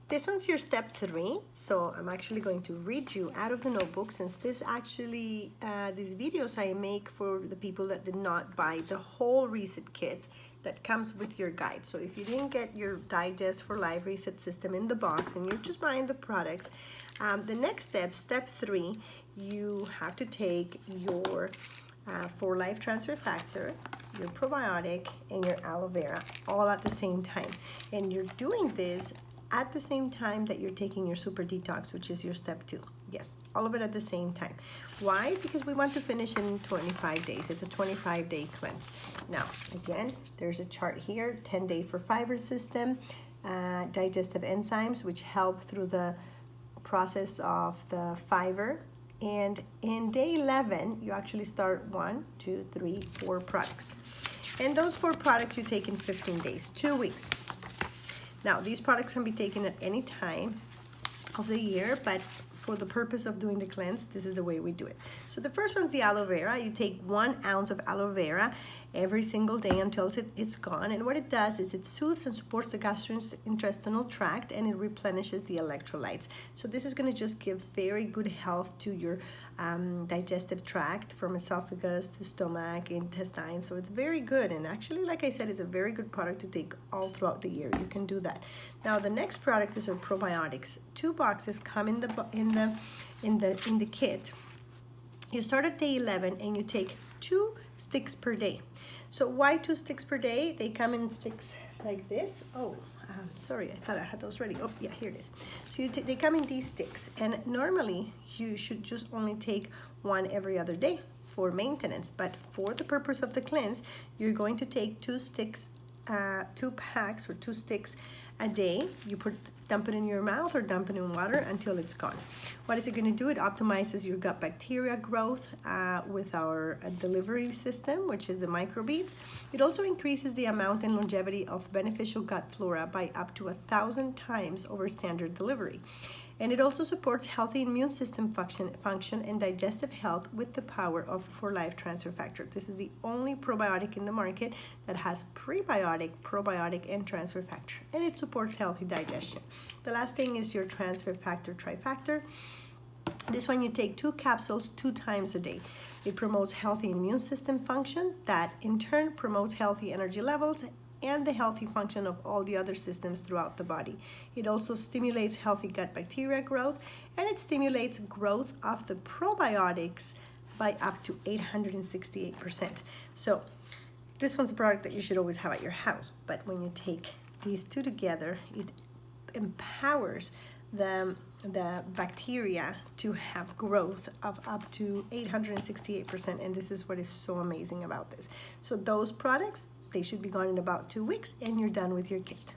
This one's your step 3, so I'm actually going to read you out of the notebook, since this actually, these videos I make for the people that did not buy the whole reset kit that comes with your guide. So if you didn't get your Digest for Life reset system in the box and you're just buying the products, the next step, step 3, you have to take your For Life transfer factor, your probiotic, and your aloe vera all at the same time. And you're doing this at the same time that you're taking your super detox, which is your step 2. Yes, all of it at the same time. Why? Because we want to finish in 25 days. It's a 25-day cleanse. Now, again, there's a chart here, 10-day for fiber system, digestive enzymes, which help through the process of the fiber. And in day 11, you actually start 1, 2, 3, 4 products. And those 4 products you take in 15 days, 2 weeks. Now, these products can be taken at any time of the year, but for the purpose of doing the cleanse, this is the way we do it. So the first one's the aloe vera. You take 1 ounce of aloe vera every single day until it's gone. And what it does is it soothes and supports the gastrointestinal tract, and it replenishes the electrolytes. So this is going to just give very good health to your digestive tract, from esophagus to stomach, intestine. So it's very good, and actually, like I said, it's a very good product to take all throughout the year. You can do that. Now the next product is our probiotics. 2 boxes come in the kit. You start at day 11 and you take 2 sticks per day. So why 2 sticks per day? They come in sticks like this. Oh, sorry, I thought I had those ready. Oh, yeah, here it is. So they come in these sticks, and normally you should just only take 1 every other day for maintenance. But for the purpose of the cleanse, you're going to take 2 sticks, 2 packs or 2 sticks a day. You dump it in your mouth or dump it in water until it's gone. What is it going to do? It optimizes your gut bacteria growth with our delivery system, which is the microbeads. It also increases the amount and longevity of beneficial gut flora by up to 1,000 times over standard delivery. And it also supports healthy immune system function and digestive health with the power of For Life transfer factor. This is the only probiotic in the market that has prebiotic, probiotic, and transfer factor, and it supports healthy digestion. The last thing is your transfer factor trifactor. This one you take 2 capsules 2 times a day. It promotes healthy immune system function that in turn promotes healthy energy levels and the healthy function of all the other systems throughout the body. It also stimulates healthy gut bacteria growth, and it stimulates growth of the probiotics by up to 868%. So this one's a product that you should always have at your house, but when you take these 2 together, it empowers the bacteria to have growth of up to 868%, and this is what is so amazing about this. So those products, they should be gone in about 2 weeks, and you're done with your kit.